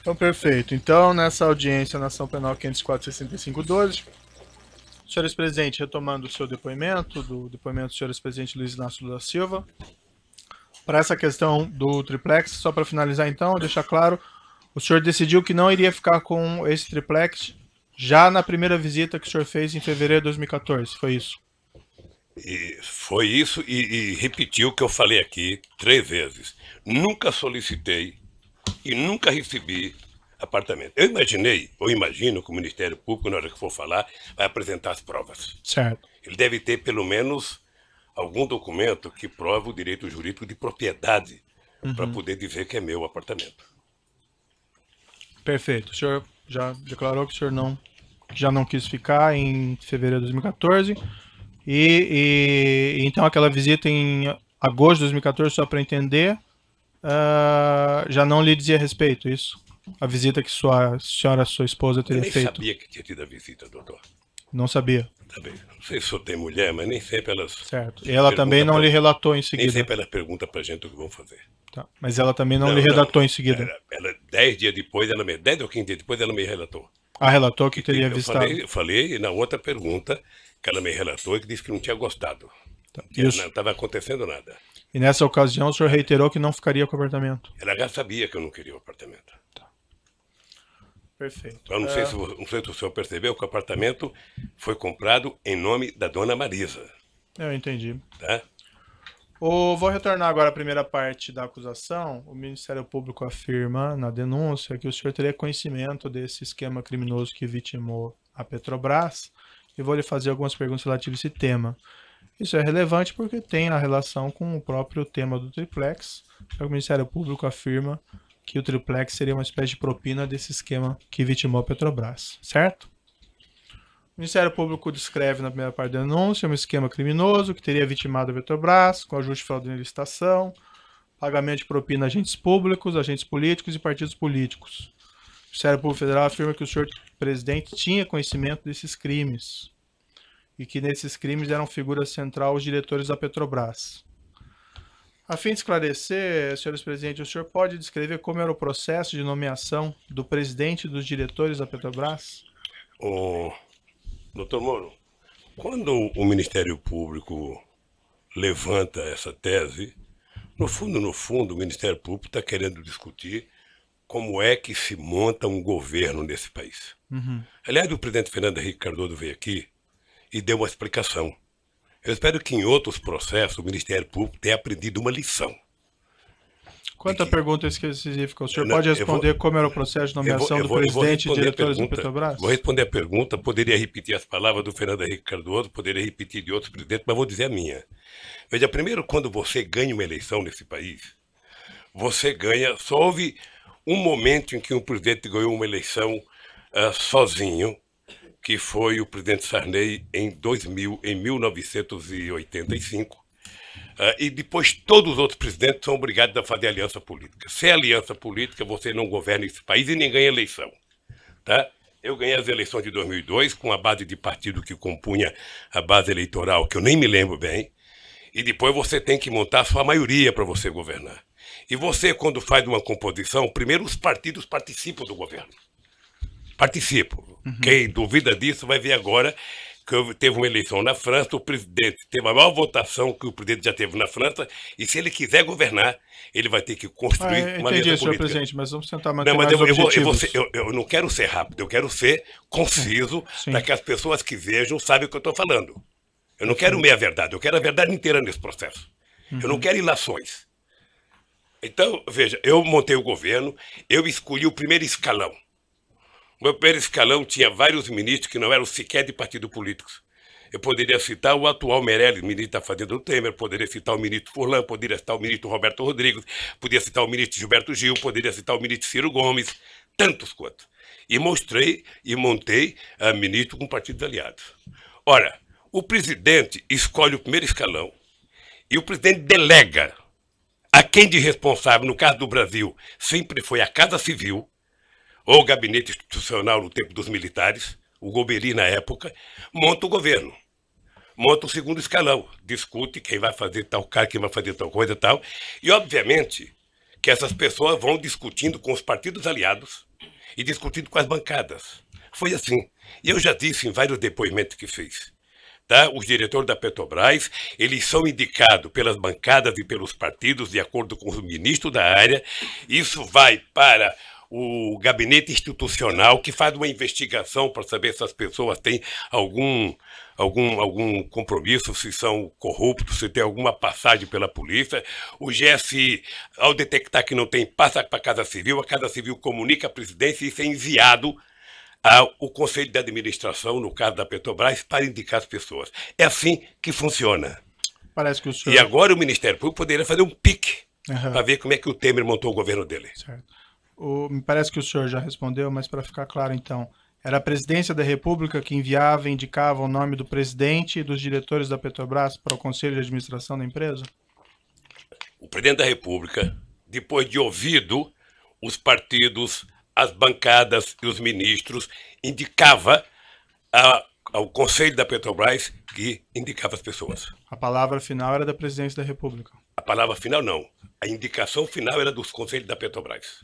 Então, perfeito. Então, nessa audiência na ação penal 504-6512, senhores presidentes, retomando o seu depoimento, do depoimento do senhores presidente Luiz Inácio Lula Silva, para essa questão do triplex, só para finalizar então, deixar claro, o senhor decidiu que não iria ficar com esse triplex já na primeira visita que o senhor fez em fevereiro de 2014, foi isso? E foi isso e repetiu o que eu falei aqui 3 vezes. Nunca solicitei e nunca recebi apartamento. Eu imaginei, ou imagino que o Ministério Público, na hora que for falar, vai apresentar as provas. Certo. Ele deve ter pelo menos algum documento que prova o direito jurídico de propriedade para poder dizer que é meu apartamento. Perfeito. O senhor já declarou que o senhor já não quis ficar em fevereiro de 2014. Então aquela visita em agosto de 2014, só para entender, já não lhe dizia respeito, isso? A visita que sua esposa teria feito. Eu nem sabia que tinha tido a visita, doutor. Não sabia. Também. Não sei se só tem mulher, mas nem sempre elas... Certo. E ela também não lhe relatou em seguida? Nem sempre elas perguntam pra gente o que vão fazer. Tá. Mas ela também não lhe relatou em seguida? Ela 10 dias depois, 10 ou 15 dias depois, ela me relatou. Ah, relatou que teria avistado. Eu falei na outra pergunta que ela me relatou e que disse que não tinha gostado. Tá. Que não estava acontecendo nada. E nessa ocasião o senhor reiterou que não ficaria com o apartamento? Ela já sabia que eu não queria o apartamento. Tá. Perfeito. Eu não sei se o senhor percebeu que o apartamento foi comprado em nome da dona Marisa. Eu entendi. Tá? Vou retornar agora à primeira parte da acusação. O Ministério Público afirma na denúncia que o senhor teria conhecimento desse esquema criminoso que vitimou a Petrobras e vou lhe fazer algumas perguntas relativas a esse tema. Isso é relevante porque tem a relação com o próprio tema do triplex. O Ministério Público afirma que o triplex seria uma espécie de propina desse esquema que vitimou a Petrobras, certo? O Ministério Público descreve na primeira parte da denúncia um esquema criminoso que teria vitimado a Petrobras com ajuste fraudulento em licitação, pagamento de propina a agentes públicos, agentes políticos e partidos políticos. O Ministério Público Federal afirma que o senhor presidente tinha conhecimento desses crimes e que nesses crimes eram figura central os diretores da Petrobras. A fim de esclarecer, senhores presidentes, o senhor pode descrever como era o processo de nomeação do presidente e dos diretores da Petrobras? Doutor Moro, quando o Ministério Público levanta essa tese, no fundo, o Ministério Público está querendo discutir como é que se monta um governo nesse país. Aliás, o presidente Fernando Henrique Cardoso veio aqui e deu uma explicação. Eu espero que em outros processos o Ministério Público tenha aprendido uma lição. Quanta pergunta específica? O senhor pode responder como era o processo de nomeação do presidente e diretores da Petrobras? Vou responder a pergunta, poderia repetir as palavras do Fernando Henrique Cardoso, poderia repetir de outros presidentes, mas vou dizer a minha. Veja, primeiro, quando você ganha uma eleição nesse país, você ganha, só houve um momento em que um presidente ganhou uma eleição sozinho, que foi o presidente Sarney em 1985, e depois todos os outros presidentes são obrigados a fazer aliança política. Sem aliança política, você não governa esse país e nem ganha eleição. Tá? Eu ganhei as eleições de 2002 com a base de partido que compunha a base eleitoral, que eu nem me lembro bem, e depois você tem que montar a sua maioria para você governar. E você, quando faz uma composição, primeiro os partidos participam do governo. Participam. Quem duvida disso vai ver agora que teve uma eleição na França, o presidente teve a maior votação que o presidente já teve na França, e se ele quiser governar, ele vai ter que construir uma aliança política. Entendi, senhor presidente, mas vamos tentar manter mais objetivos. Eu não quero ser rápido, eu quero ser conciso, para que as pessoas que vejam saibam o que eu estou falando. Eu não quero meia verdade, eu quero a verdade inteira nesse processo. Eu não quero ilações. Então, veja, eu montei o governo, eu escolhi o primeiro escalão. O meu primeiro escalão tinha vários ministros que não eram sequer de partido políticos. Eu poderia citar o atual Meirelles, ministro da Fazenda do Temer, poderia citar o ministro Furlan, poderia citar o ministro Roberto Rodrigues, poderia citar o ministro Gilberto Gil, poderia citar o ministro Ciro Gomes, tantos quantos. E mostrei e montei a ministro com partidos aliados. Ora, o presidente escolhe o primeiro escalão e o presidente delega a quem de responsável, no caso do Brasil, sempre foi a Casa Civil, ou o gabinete institucional no tempo dos militares, o Gobeli na época, monta o governo. Monta o segundo escalão, discute quem vai fazer tal cara, quem vai fazer tal coisa e tal. E, obviamente, que essas pessoas vão discutindo com os partidos aliados e discutindo com as bancadas. Foi assim. E eu já disse em vários depoimentos que fiz. Tá? Os diretores da Petrobras, eles são indicados pelas bancadas e pelos partidos, de acordo com os ministros da área. Isso vai para o gabinete institucional, que faz uma investigação para saber se as pessoas têm algum compromisso, se são corruptos, se tem alguma passagem pela polícia. O GSI, ao detectar que não tem, passa para a Casa Civil comunica à presidência e isso é enviado ao Conselho de Administração, no caso da Petrobras, para indicar as pessoas. É assim que funciona. Parece que o senhor... E agora o Ministério Público poderia fazer um pique para ver como é que o Temer montou o governo dele. Certo. Me parece que o senhor já respondeu, mas para ficar claro então, era a Presidência da República que enviava e indicava o nome do presidente e dos diretores da Petrobras para o Conselho de Administração da empresa? O Presidente da República, depois de ouvido os partidos, as bancadas e os ministros, indicava ao Conselho da Petrobras que indicava as pessoas. A palavra final era da Presidência da República? A palavra final não. A indicação final era dos Conselhos da Petrobras.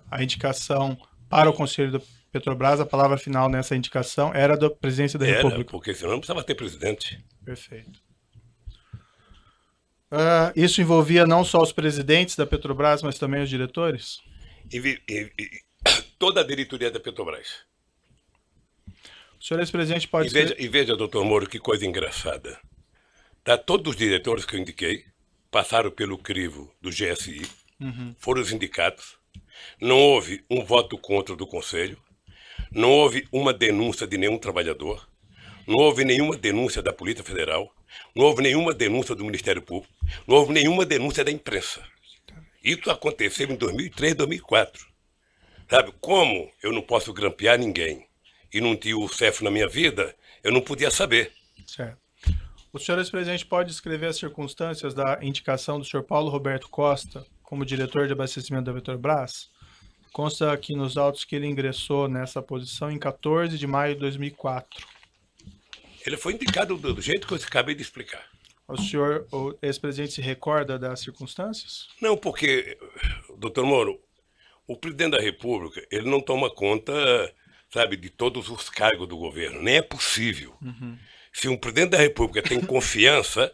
A indicação para o Conselho da Petrobras, a palavra final nessa indicação era da Presidência da República. Porque senão não precisava ter presidente. Perfeito. Isso envolvia não só os presidentes da Petrobras, mas também os diretores? Toda a diretoria da Petrobras. O senhor ex-presidente pode... E veja, doutor Moro, que coisa engraçada. Tá, todos os diretores que eu indiquei passaram pelo crivo do GSI, foram os indicados. Não houve um voto contra do Conselho, não houve uma denúncia de nenhum trabalhador, não houve nenhuma denúncia da Polícia Federal, não houve nenhuma denúncia do Ministério Público, não houve nenhuma denúncia da imprensa. Isso aconteceu em 2003, 2004. Sabe, como eu não posso grampear ninguém e não tinha o CEF na minha vida, eu não podia saber. Certo. O senhor ex-presidente pode descrever as circunstâncias da indicação do senhor Paulo Roberto Costa como diretor de abastecimento da Petrobras? Consta aqui nos autos que ele ingressou nessa posição em 14 de maio de 2004. Ele foi indicado do jeito que eu acabei de explicar. O senhor, o ex-presidente, se recorda das circunstâncias? Não, porque, doutor Moro, o presidente da República, ele não toma conta, sabe, de todos os cargos do governo. Nem é possível. Se um presidente da República tem confiança,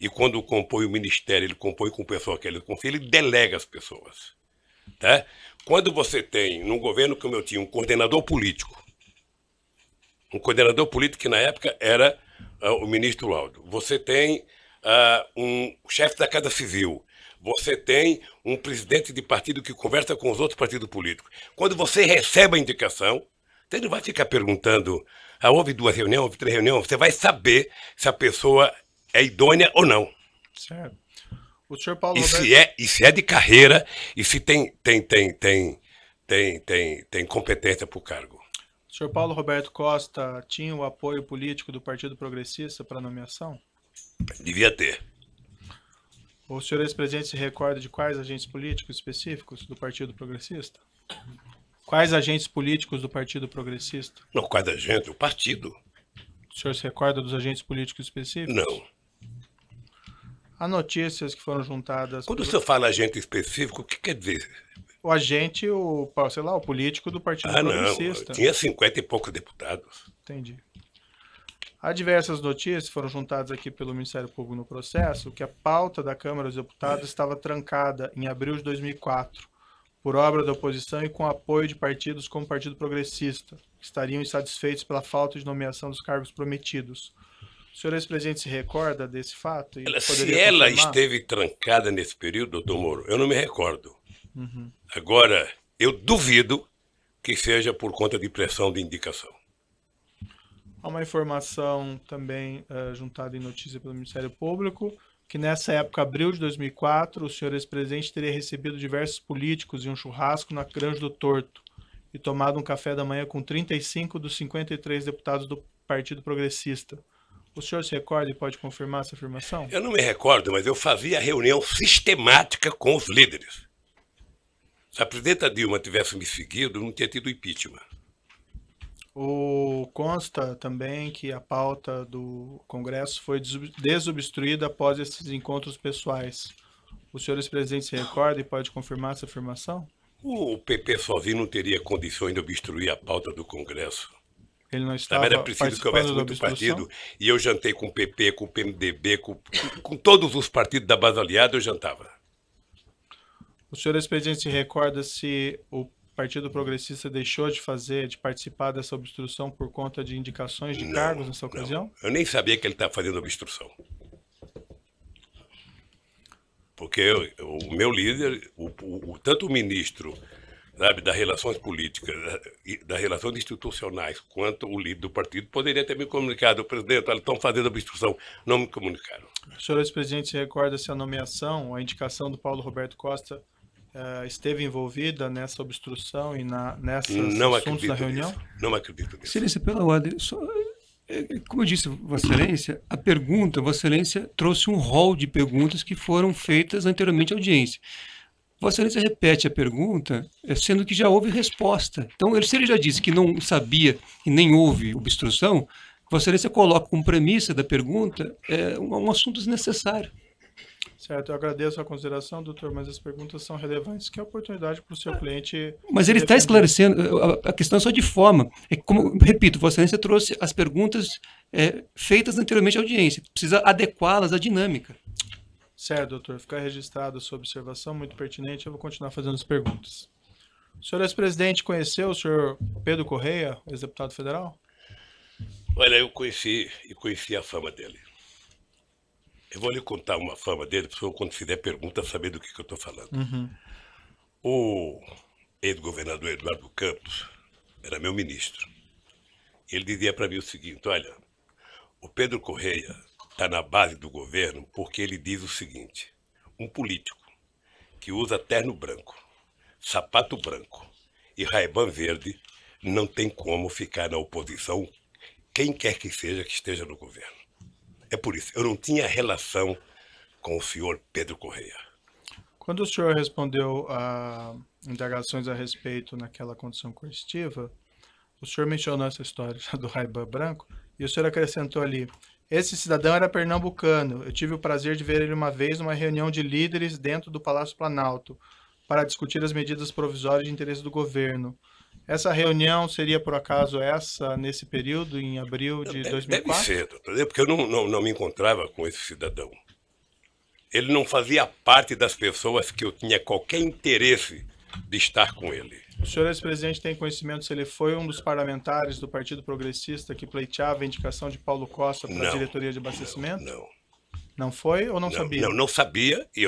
e quando compõe o ministério, ele compõe com o pessoal que ele confia, ele delega as pessoas. Tá? Quando você tem, num governo como eu tinha, um coordenador político que na época era o ministro Laudo, você tem um chefe da Casa Civil, você tem um presidente de partido que conversa com os outros partidos políticos. Quando você recebe a indicação, você não vai ficar perguntando, houve 2 reuniões, houve 3 reuniões, você vai saber se a pessoa é idônea ou não. Certo. O senhor Paulo e se é de carreira e se tem competência para o cargo. O senhor Paulo Roberto Costa tinha o apoio político do Partido Progressista para a nomeação? Devia ter. O senhor ex-presidente se recorda de quais agentes políticos específicos do Partido Progressista? Quais agentes políticos do Partido Progressista? Não, quais agentes? O partido. O senhor se recorda dos agentes políticos específicos? Não. Há notícias que foram juntadas... Quando o senhor fala agente específico, o que quer dizer? O agente, sei lá, o político do Partido Progressista. Não, tinha 50 e poucos deputados. Entendi. Há diversas notícias que foram juntadas aqui pelo Ministério Público no processo, que a pauta da Câmara dos Deputados estava trancada em abril de 2004, por obra da oposição e com apoio de partidos como o Partido Progressista, que estariam insatisfeitos pela falta de nomeação dos cargos prometidos. O senhor ex-presidente se recorda desse fato? Se ela esteve trancada nesse período, doutor Moro, eu não me recordo. Agora, eu duvido que seja por conta de pressão de indicação. Há uma informação também juntada em notícia pelo Ministério Público, que nessa época, abril de 2004, o senhor ex-presidente teria recebido diversos políticos em um churrasco na Granja do Torto e tomado um café da manhã com 35 dos 53 deputados do Partido Progressista. O senhor se recorda e pode confirmar essa afirmação? Eu não me recordo, mas eu fazia reunião sistemática com os líderes. Se a presidenta Dilma tivesse me seguido, não tinha tido impeachment. Consta também que a pauta do Congresso foi desobstruída após esses encontros pessoais. O senhor ex-presidente se recorda e pode confirmar essa afirmação? O PP sozinho não teria condições de obstruir a pauta do Congresso. Ele não Sabe, estava era preciso que houvesse participando da muito obstrução? partido. E eu jantei com o PP, com o PMDB, com todos os partidos da base aliada, eu jantava. O senhor ex-presidente se recorda se o Partido Progressista deixou de participar dessa obstrução por conta de indicações de cargos nessa ocasião? Não. Eu nem sabia que ele estava fazendo obstrução. Porque o meu líder, tanto o ministro, sabe, das relações políticas, das relações institucionais, quanto o líder do partido, poderia ter me comunicado: presidente, eles estão fazendo obstrução. Não me comunicaram. O senhor ex-presidente se recorda se a nomeação, a indicação do Paulo Roberto Costa esteve envolvida nessa obstrução e nesses assuntos da reunião? Não acredito nisso. Excelência, pela ordem, como eu disse, Vossa Excelência, Vossa Excelência trouxe um rol de perguntas que foram feitas anteriormente à audiência. Vossa Excelência repete a pergunta, sendo que já houve resposta. Então, se ele já disse que não sabia e nem houve obstrução, Vossa Excelência coloca como premissa da pergunta um assunto desnecessário. Certo, eu agradeço a consideração, doutor, mas as perguntas são relevantes, que é a oportunidade para o seu cliente... Mas ele está esclarecendo, a questão é só de forma. Repito, Vossa Excelência trouxe as perguntas feitas anteriormente à audiência, precisa adequá-las à dinâmica. Certo, doutor, fica registrada a sua observação, muito pertinente, eu vou continuar fazendo as perguntas. O senhor ex-presidente conheceu o senhor Pedro Correia, ex-deputado federal? Olha, eu conheci a fama dele. Eu vou lhe contar uma fama dele, para o senhor, quando fizer pergunta, saber do que eu estou falando. Uhum. O ex-governador Eduardo Campos era meu ministro. Ele dizia para mim o seguinte: olha, o Pedro Correia está na base do governo porque ele diz o seguinte: um político que usa terno branco, sapato branco e Ray-Ban verde não tem como ficar na oposição, quem quer que seja que esteja no governo. É por isso, eu não tinha relação com o senhor Pedro Correia. Quando o senhor respondeu a indagações a respeito naquela condição coercitiva, o senhor mencionou essa história do Ray-Ban branco e o senhor acrescentou ali: esse cidadão era pernambucano, eu tive o prazer de ver ele uma vez numa reunião de líderes dentro do Palácio Planalto para discutir as medidas provisórias de interesse do governo. Essa reunião seria, por acaso, nesse período, em abril de 2004? Deve ser, doutor, porque eu não me encontrava com esse cidadão. Ele não fazia parte das pessoas que eu tinha qualquer interesse de estar com ele. O senhor ex-presidente tem conhecimento se ele foi um dos parlamentares do Partido Progressista que pleiteava a indicação de Paulo Costa para a diretoria de abastecimento? Não. Não foi ou não sabia? Não sabia, e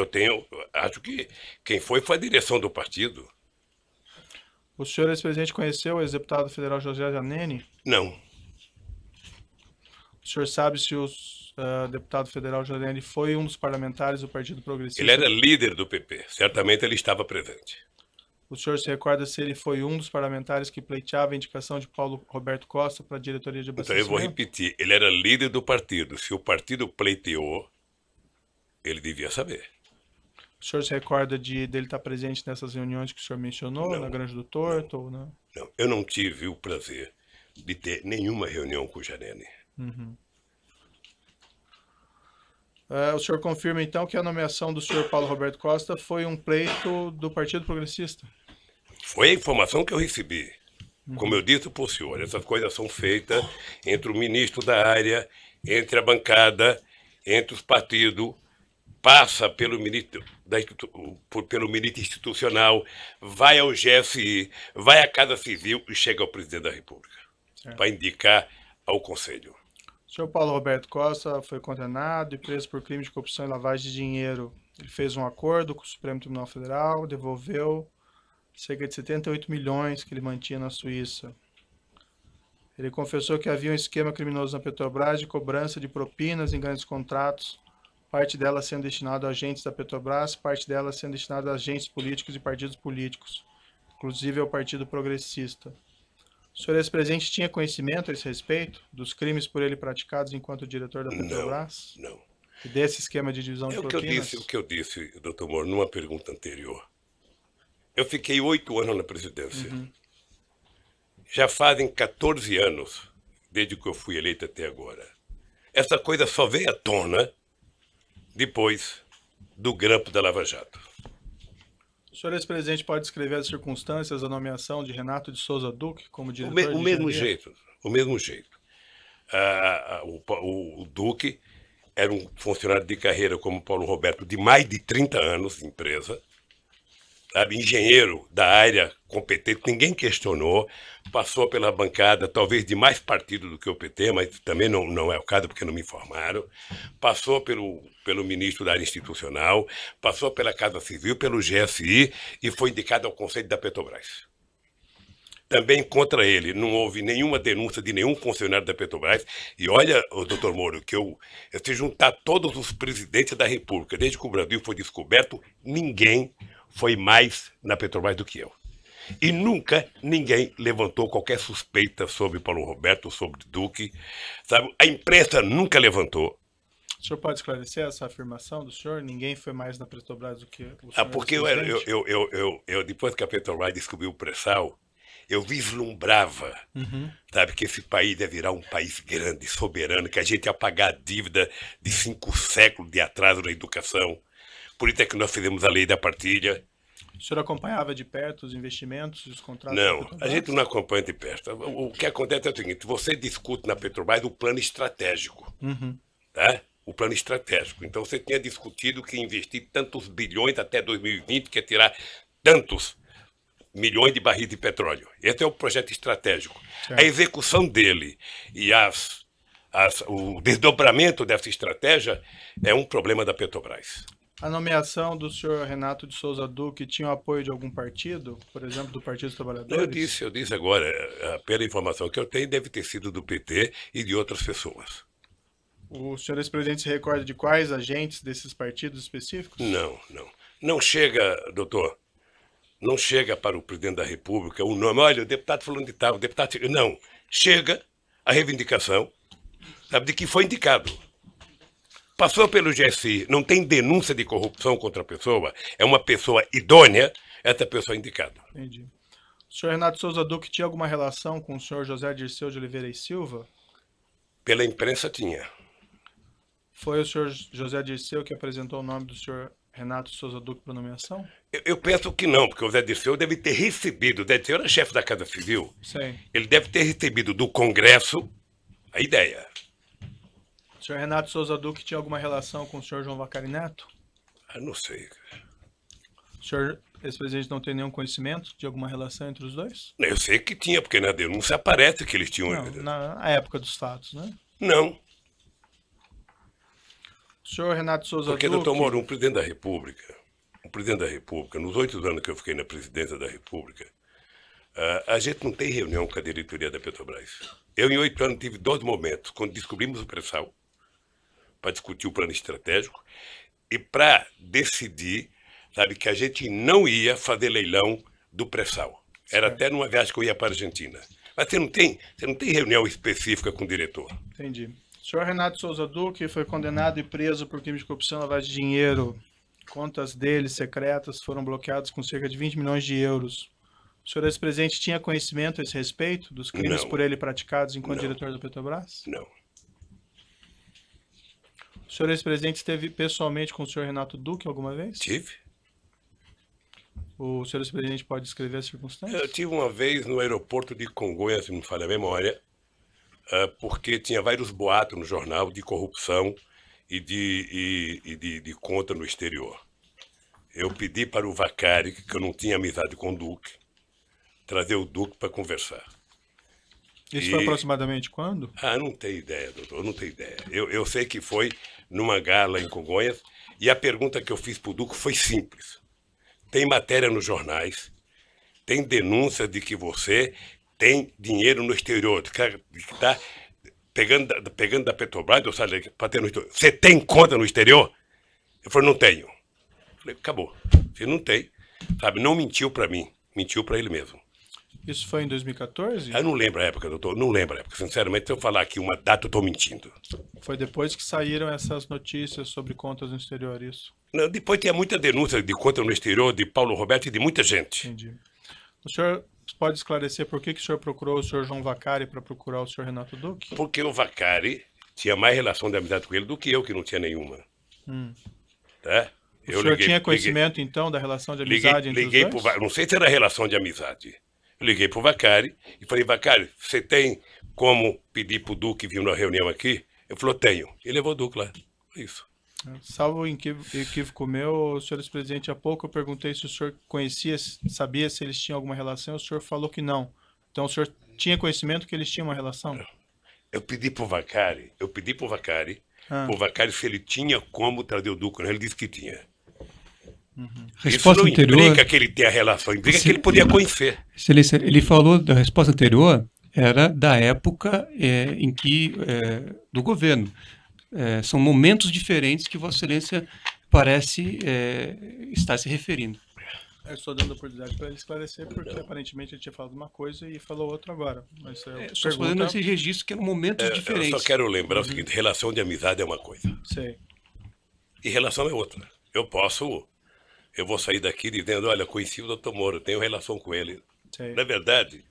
acho que quem foi a direção do partido. O senhor ex-presidente conheceu o ex-deputado federal José Zaneni? Não. O senhor sabe se o deputado federal José Zaneni foi um dos parlamentares do Partido Progressista? Ele era líder do PP, certamente ele estava presente. O senhor se recorda se ele foi um dos parlamentares que pleiteava a indicação de Paulo Roberto Costa para a diretoria de abastecimento? Então eu vou repetir, ele era líder do partido. Se o partido pleiteou, ele devia saber. O senhor se recorda dele estar presente nessas reuniões que o senhor mencionou, Não, na Granja do Torto? Ou não? Não, eu não tive o prazer de ter nenhuma reunião com o Janene. Uhum. O senhor confirma, então, que a nomeação do senhor Paulo Roberto Costa foi um pleito do Partido Progressista? Foi a informação que eu recebi. Como eu disse para o senhor, essas coisas são feitas entre o ministro da área, entre a bancada, entre os partidos, passa pelo ministro institucional, vai ao GSI, vai à Casa Civil e chega ao presidente da República para indicar ao Conselho. O senhor Paulo Roberto Costa foi condenado e preso por crime de corrupção e lavagem de dinheiro. Ele fez um acordo com o Supremo Tribunal Federal, devolveu cerca de 78 milhões que ele mantinha na Suíça. Ele confessou que havia um esquema criminoso na Petrobras de cobrança de propinas em grandes contratos, parte dela sendo destinada a agentes da Petrobras, parte dela sendo destinada a agentes políticos e partidos políticos, inclusive ao Partido Progressista. O senhor ex-presidente tinha conhecimento a esse respeito dos crimes por ele praticados enquanto diretor da Petrobras? Não. E desse esquema de divisão de propinas? O que eu disse, doutor Moro, numa pergunta anterior. Eu fiquei 8 anos na presidência. Uhum. Já fazem 14 anos, desde que eu fui eleito até agora. Essa coisa só veio à tona depois do grampo da Lava Jato. O senhor ex-presidente pode descrever as circunstâncias da nomeação de Renato de Souza Duque como O diretor de mesmo engenharia? jeito, o mesmo jeito. O Duque era um funcionário de carreira como Paulo Roberto de mais de 30 anos de empresa, sabe? Engenheiro da área competente, ninguém questionou, passou pela bancada talvez de mais partido do que o PT, mas também não é o caso porque não me informaram, passou pelo ministro da área institucional, passou pela Casa Civil, pelo GSI e foi indicado ao Conselho da Petrobras. Também contra ele não houve nenhuma denúncia de nenhum funcionário da Petrobras. E olha, doutor Moro, que se juntar todos os presidentes da República, desde que o Brasil foi descoberto, ninguém foi mais na Petrobras do que eu. E nunca ninguém levantou qualquer suspeita sobre Paulo Roberto, sobre Duque. Sabe? A imprensa nunca levantou. O senhor pode esclarecer essa afirmação do senhor? Ninguém foi mais na Petrobras do que o senhor? Porque depois que a Petrobras descobriu o pré-sal, eu vislumbrava, sabe, que esse país ia virar um país grande, soberano, que a gente ia pagar a dívida de 5 séculos de atraso na educação. Por isso é que nós fizemos a lei da partilha. O senhor acompanhava de perto os investimentos e os contratos? Não, a gente não acompanha de perto. O que acontece é o seguinte, você discute na Petrobras o plano estratégico, tá? O plano estratégico. Então você tinha discutido que investir tantos bilhões até 2020, que é tirar tantos milhões de barris de petróleo. Esse é o projeto estratégico. Certo. A execução dele e o desdobramento dessa estratégia é um problema da Petrobras. A nomeação do senhor Renato de Souza Duque tinha o apoio de algum partido? Por exemplo, do Partido dos Trabalhadores? Eu disse agora, pela informação que eu tenho, deve ter sido do PT e de outras pessoas. O senhor ex-presidente se recorda de quais agentes desses partidos específicos? Não. Não chega, doutor. Não chega para o presidente da República o nome, olha, o deputado falando de tal, o deputado... Não, chega a reivindicação, sabe, de que foi indicado. Passou pelo GSI, não tem denúncia de corrupção contra a pessoa, é uma pessoa idônea, essa pessoa é indicada. Entendi. O senhor Renato Souza Duque tinha alguma relação com o senhor José Dirceu de Oliveira e Silva? Pela imprensa tinha. Foi o senhor José Dirceu que apresentou o nome do senhor Renato Souza Duque para nomeação? Eu penso que não, porque o Zé Dirceu deve ter recebido, o Zé Dirceu era chefe da Casa Civil, sim, ele deve ter recebido do Congresso a ideia. O senhor Renato Souza Duque tinha alguma relação com o senhor João Vacari Neto? Não sei. O senhor ex-presidente não tem nenhum conhecimento de alguma relação entre os dois? Eu sei que tinha, porque na denúncia aparece que eles tinham... Não, na época dos fatos, né? Não. O senhor Renato Souza Porque, Duque... doutor Moro, um presidente da República, nos 8 anos que eu fiquei na presidência da República, a gente não tem reunião com a diretoria da Petrobras. Eu, em 8 anos, tive 2 momentos, quando descobrimos o pré-sal, para discutir o plano estratégico, e para decidir, sabe, que a gente não ia fazer leilão do pré-sal. Era até numa viagem que eu ia para a Argentina. Mas você não tem reunião específica com o diretor. Entendi. O senhor Renato Souza Duque foi condenado e preso por crime de corrupção e lavagem de dinheiro. Contas dele secretas foram bloqueadas com cerca de 20 milhões de euros. O senhor ex-presidente tinha conhecimento a esse respeito dos crimes por ele praticados enquanto diretor da Petrobras? Não. O senhor ex-presidente esteve pessoalmente com o senhor Renato Duque alguma vez? Tive. O senhor ex-presidente pode descrever as circunstâncias? Eu tive uma vez no aeroporto de Congonhas, se não me falha a memória, porque tinha vários boatos no jornal de corrupção e de conta no exterior. Eu pedi para o Vacari, que eu não tinha amizade com o Duque, trazer o Duque para conversar. Isso foi aproximadamente quando? Não tenho ideia, doutor, não tenho ideia. Eu sei que foi numa gala em Congonhas, e a pergunta que eu fiz para o Duque foi simples. Tem matéria nos jornais, tem denúncia de que você tem dinheiro no exterior, que está pegando da Petrobras, para ter no exterior. Você tem conta no exterior? Eu falei, não tenho. Eu falei, acabou. Você não tem, sabe, não mentiu para mim, mentiu para ele mesmo. Isso foi em 2014? Eu não lembro a época, doutor, não lembro a época. Sinceramente, se eu falar aqui uma data, eu estou mentindo. Foi depois que saíram essas notícias sobre contas no exterior, isso? Não, depois tinha muita denúncia de conta no exterior de Paulo Roberto e de muita gente. Entendi. O senhor pode esclarecer por que o senhor procurou o senhor João Vacari para procurar o senhor Renato Duque? Porque o Vacari tinha mais relação de amizade com ele do que eu, que não tinha nenhuma. Tá? O senhor tinha conhecimento, então, da relação de amizade entre os dois? Não sei se era relação de amizade. Eu liguei para o Vacari e falei, Vacari, você tem como pedir para o Duque vir na reunião aqui? Ele falou, tenho. E levou o Duque lá. Isso. Salvo equívoco meu, senhor presidente, há pouco eu perguntei se o senhor conhecia, sabia se eles tinham alguma relação, o senhor falou que não. Então o senhor tinha conhecimento que eles tinham uma relação? Eu pedi para o Vacari, o Vacari se ele tinha como trazer o Duque, ele disse que tinha. Resposta Isso não anterior, implica que ele tenha relação, implica que ele podia conhecer. Excelência, ele falou da resposta anterior, era da época em que, do governo. São momentos diferentes que Vossa Excelência parece estar se referindo. Eu estou dando a oportunidade para ele esclarecer, porque aparentemente ele tinha falado uma coisa e falou outra agora. Mas só fazendo esse registro que eram momentos diferentes. Eu só quero lembrar o seguinte, relação de amizade é uma coisa. Sei. E relação é outra. Eu vou sair daqui dizendo, olha, conheci o Dr. Moro, tenho relação com ele. Sei. Na verdade,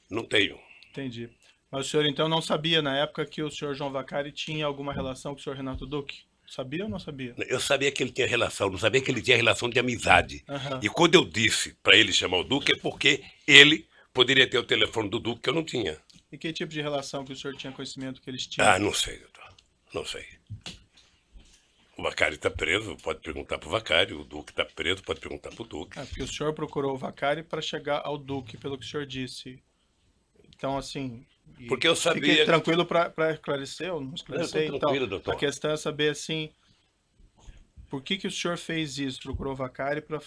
não tenho. Entendi. Mas o senhor então não sabia na época que o senhor João Vacari tinha alguma relação com o senhor Renato Duque? Sabia ou não sabia? Eu sabia que ele tinha relação, não sabia que ele tinha relação de amizade. E quando eu disse para ele chamar o Duque é porque ele poderia ter o telefone do Duque que eu não tinha. E que tipo de relação que o senhor tinha conhecimento que eles tinham? Não sei, doutor. Não sei. O Vacari está preso, pode perguntar para o Vacari. O Duque está preso, pode perguntar para o Duque. Porque o senhor procurou o Vacari para chegar ao Duque, pelo que o senhor disse. Então, assim... Porque eu sabia... Fiquei tranquilo para esclarecer, ou não esclarecer. Não, tranquilo, então, doutor. A questão é saber, assim, por que o senhor fez isso? Procurou o Vacari para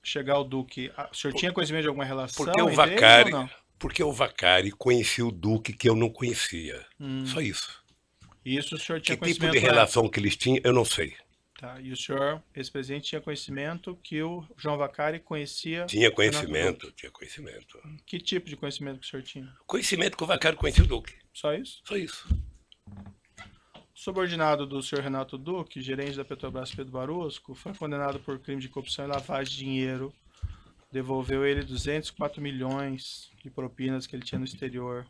chegar ao Duque? O senhor tinha conhecimento de alguma relação porque o Vacari, porque o Vacari conhecia o Duque que eu não conhecia. Só isso. E isso o senhor tinha que conhecimento? Que tipo de relação que eles tinham, eu não sei. Tá, e o senhor, ex-presidente, tinha conhecimento que o João Vacari conhecia... Tinha conhecimento. Que tipo de conhecimento que o senhor tinha? Conhecimento que o Vacari conhecia o Duque. Só isso? Só isso. Subordinado do senhor Renato Duque, gerente da Petrobras Pedro Barusco, foi condenado por crime de corrupção e lavagem de dinheiro. Devolveu ele 204 milhões de propinas que ele tinha no exterior.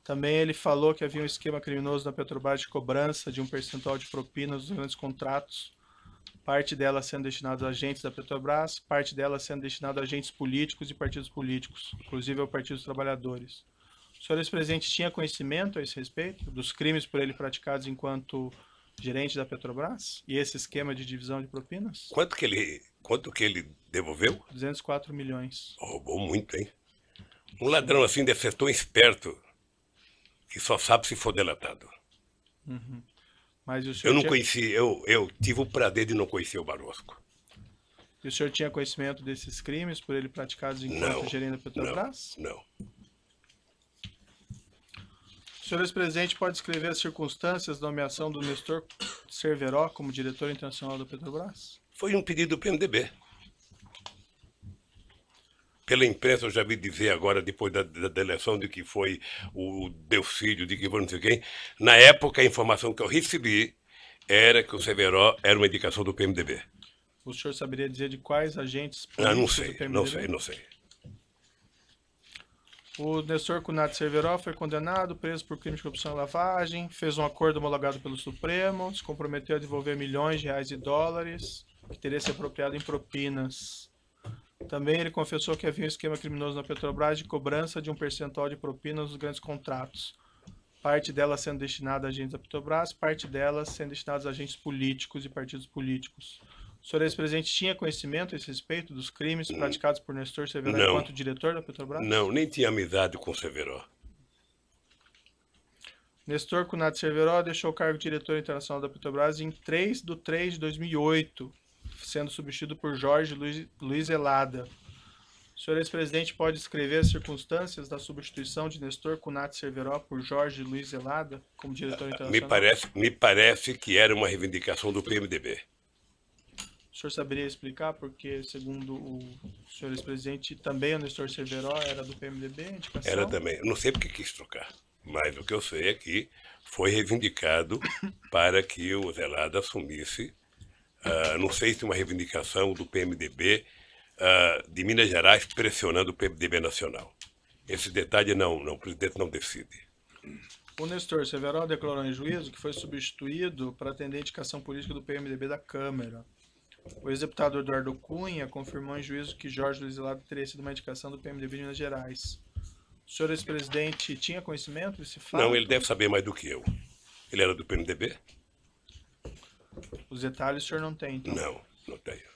Também ele falou que havia um esquema criminoso na Petrobras de cobrança de um percentual de propinas dos grandes contratos, parte dela sendo destinada a agentes da Petrobras, parte dela sendo destinada a agentes políticos e partidos políticos, inclusive ao Partido dos Trabalhadores. O senhor ex-presidente tinha conhecimento a esse respeito dos crimes por ele praticados enquanto gerente da Petrobras e esse esquema de divisão de propinas? Quanto que ele devolveu? 204 milhões. Roubou muito, hein? Um ladrão assim deve ser tão esperto que só sabe se for delatado. Mas o senhor eu não conheci, eu tive o prazer de não conhecer o Barosco. E o senhor tinha conhecimento desses crimes por ele praticados enquanto gerente da Petrobras? Não. O senhor ex-presidente pode descrever as circunstâncias da nomeação do Nestor Cerveró como diretor internacional da Petrobras? Foi um pedido do PMDB. Pela imprensa eu já vi dizer agora, depois da eleição, de que foi o Delcídio, de que foi não sei quem. Na época, a informação que eu recebi era que o Cerveró era uma indicação do PMDB. O senhor saberia dizer de quais agentes políticos do PMDB? Não sei. O Nestor Cunati Cerveró foi condenado, preso por crime de corrupção e lavagem, fez um acordo homologado pelo Supremo, se comprometeu a devolver milhões de reais e dólares, que teria se apropriado em propinas. Também ele confessou que havia um esquema criminoso na Petrobras de cobrança de um percentual de propinas nos grandes contratos. Parte dela sendo destinada a agentes da Petrobras, parte dela sendo destinada a agentes políticos e partidos políticos. O senhor ex-presidente tinha conhecimento a esse respeito dos crimes praticados por Nestor Cerveró enquanto diretor da Petrobras? Não, nem tinha amizade com o Cerveró. Nestor Cunati Cerveró deixou o cargo de diretor internacional da Petrobras em 3/3/2008, sendo substituído por Jorge Luiz Elada. O senhor ex-presidente pode descrever as circunstâncias da substituição de Nestor Cunati Cerveró por Jorge Luiz Elada como diretor internacional? Me parece que era uma reivindicação do PMDB. O senhor saberia explicar porque, segundo o senhor ex-presidente, também o Nestor Cerveró era do PMDB? Indicação? Era também. Eu não sei porque quis trocar, mas o que eu sei é que foi reivindicado para que o Zelada assumisse. Não sei se uma reivindicação do PMDB de Minas Gerais pressionando o PMDB nacional. Esse detalhe o presidente não decide. O Nestor Cerveró declarou em juízo que foi substituído para atender a indicação política do PMDB da Câmara. O ex-deputado Eduardo Cunha confirmou em juízo que Jorge Luiz Zelada teria sido uma indicação do PMDB de Minas Gerais. O senhor ex-presidente tinha conhecimento desse fato? Não, ele deve saber mais do que eu. Ele era do PMDB? Os detalhes o senhor não tem, então? Não tenho.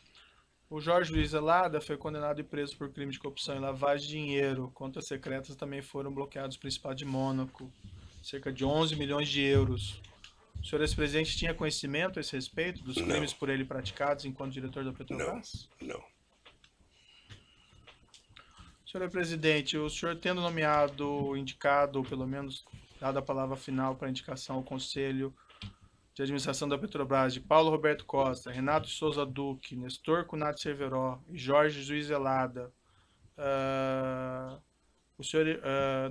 O Jorge Luiz Zelada foi condenado e preso por crime de corrupção e lavagem de dinheiro. Contas secretas também foram bloqueados no Principado de Mônaco. Cerca de 11 milhões de euros. O senhor ex-presidente tinha conhecimento a esse respeito dos crimes por ele praticados enquanto diretor da Petrobras? Não. Senhor presidente, o senhor tendo nomeado, indicado, ou pelo menos dado a palavra final para indicação ao Conselho de Administração da Petrobras de Paulo Roberto Costa, Renato Souza Duque, Nestor Cunati Cerveró e Jorge Luiz Zelada, o senhor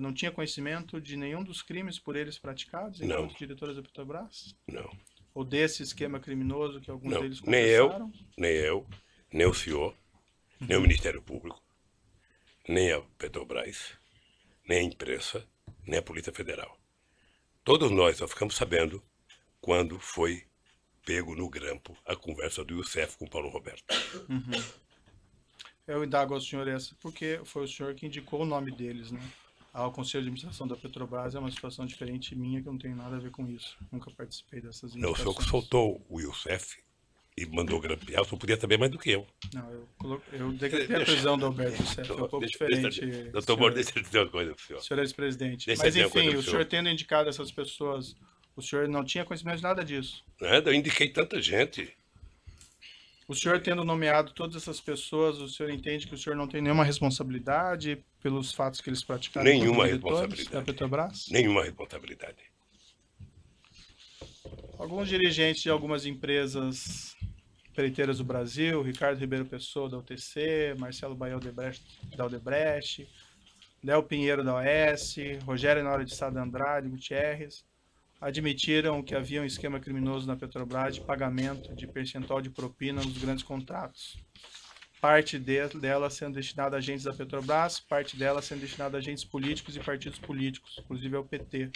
não tinha conhecimento de nenhum dos crimes por eles praticados enquanto diretores da Petrobras? Não. Ou desse esquema criminoso que alguns deles confessaram? Nem eu, nem o senhor, nem o Ministério Público, nem a Petrobras, nem a imprensa, nem a Polícia Federal. Todos nós só ficamos sabendo quando foi pego no grampo a conversa do Youssef com o Paulo Roberto. Eu indago ao senhor essa porque foi o senhor que indicou o nome deles, né? Ao Conselho de Administração da Petrobras é uma situação diferente minha, que eu não tenho nada a ver com isso. Nunca participei dessas indicações. Não, o senhor que soltou o Youssef e mandou grampear, o senhor podia saber mais do que eu. Não, eu decretei a prisão do Alberto Youssef, é um pouco diferente. Doutor Moro, deixa eu dizer uma coisa pro senhor. Senhor ex-presidente. Mas enfim, o senhor tendo indicado essas pessoas, o senhor não tinha conhecimento de nada disso? Nada, eu indiquei tanta gente. O senhor tendo nomeado todas essas pessoas, o senhor entende que o senhor não tem nenhuma responsabilidade pelos fatos que eles praticaram? Nenhuma responsabilidade. Da Petrobras? Nenhuma responsabilidade. Alguns dirigentes de algumas empresas empreiteiras do Brasil, Ricardo Ribeiro Pessoa da UTC, Marcelo Baia da Odebrecht, Léo Pinheiro da OS, Rogério Nora de Sá da Andrade Gutierrez, admitiram que havia um esquema criminoso na Petrobras de pagamento de percentual de propina nos grandes contratos. Parte dela sendo destinada a agentes da Petrobras, parte dela sendo destinada a agentes políticos e partidos políticos, inclusive ao PT.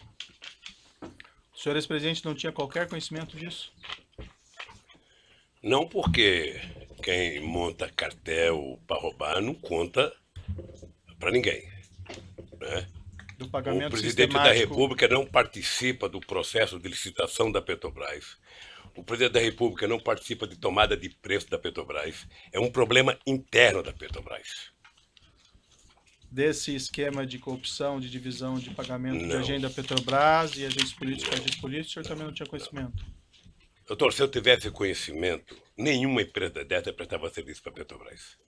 O senhor ex-presidente não tinha qualquer conhecimento disso? Não, porque quem monta cartel para roubar não conta para ninguém, né? Do pagamento o presidente da República não participa do processo de licitação da Petrobras. O presidente da República não participa de tomada de preço da Petrobras. É um problema interno da Petrobras. Desse esquema de corrupção, de divisão de pagamento de agente da Petrobras e agentes políticos, o senhor também não tinha conhecimento? Doutor, se eu tivesse conhecimento, nenhuma empresa dessa prestava serviço para a Petrobras.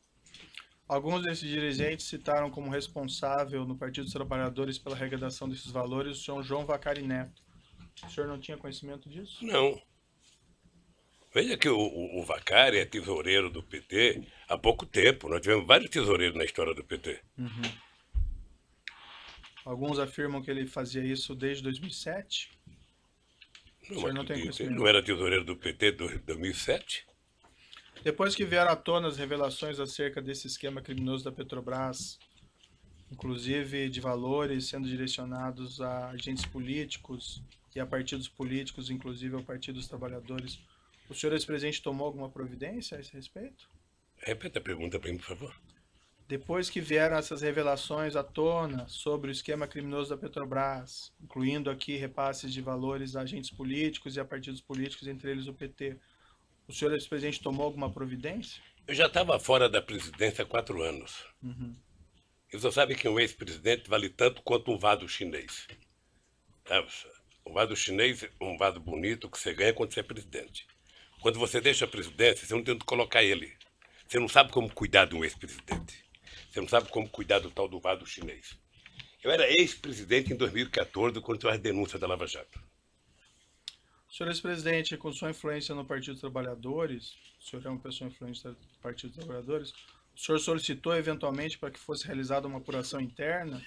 Alguns desses dirigentes citaram como responsável no Partido dos Trabalhadores pela arrecadação desses valores o senhor João Vacari Neto. O senhor não tinha conhecimento disso? Não. Veja que o Vacari é tesoureiro do PT há pouco tempo. Nós tivemos vários tesoureiros na história do PT. Alguns afirmam que ele fazia isso desde 2007. O senhor não tem conhecimento? Ele não era tesoureiro do PT desde 2007? Depois que vieram à tona as revelações acerca desse esquema criminoso da Petrobras, inclusive de valores sendo direcionados a agentes políticos e a partidos políticos, inclusive ao Partido dos Trabalhadores, o senhor ex-presidente tomou alguma providência a esse respeito? Repita a pergunta para mim, por favor. Depois que vieram essas revelações à tona sobre o esquema criminoso da Petrobras, incluindo aqui repasses de valores a agentes políticos e a partidos políticos, entre eles o PT, o senhor ex-presidente tomou alguma providência? Eu já estava fora da presidência há 4 anos. E você sabe que um ex-presidente vale tanto quanto um vaso chinês. Um vaso chinês é um vaso bonito que você ganha quando você é presidente. Quando você deixa a presidência, você não tem onde colocar ele. Você não sabe como cuidar de um ex-presidente. Você não sabe como cuidar do tal do vaso chinês. Eu era ex-presidente em 2014, quando teve a denúncia da Lava Jato. Senhor ex-presidente, com sua influência no Partido dos Trabalhadores, o senhor é uma pessoa influente do Partido dos Trabalhadores, o senhor solicitou eventualmente para que fosse realizada uma apuração interna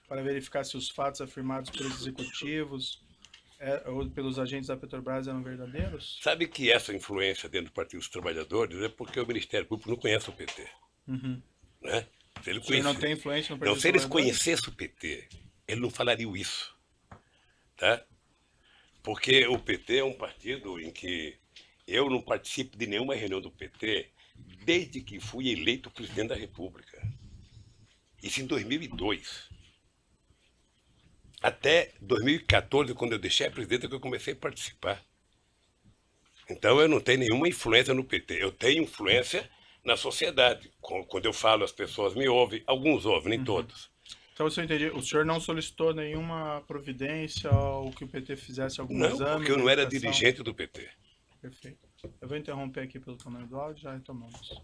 para verificar se os fatos afirmados pelos executivos ou pelos agentes da Petrobras eram verdadeiros? Sabe que essa influência dentro do Partido dos Trabalhadores é porque o Ministério Público não conhece o PT. Né? Se ele não tem influência no Partido dos Trabalhadores? Se eles conhecessem o PT, ele não falaria isso. Tá? Porque o PT é um partido em que Eu não participo de nenhuma reunião do PT desde que fui eleito presidente da República. Isso em 2002. Até 2014, quando eu deixei a presidência, que eu comecei a participar. Então eu não tenho nenhuma influência no PT. Eu tenho influência na sociedade. Quando eu falo, as pessoas me ouvem. Alguns ouvem, nem todos. Então, se eu entendi, o senhor não solicitou nenhuma providência ou que o PT fizesse algum exame? Não, porque eu não era dirigente do PT. Perfeito. Eu vou interromper aqui pelo tamanho do áudio, já retomamos.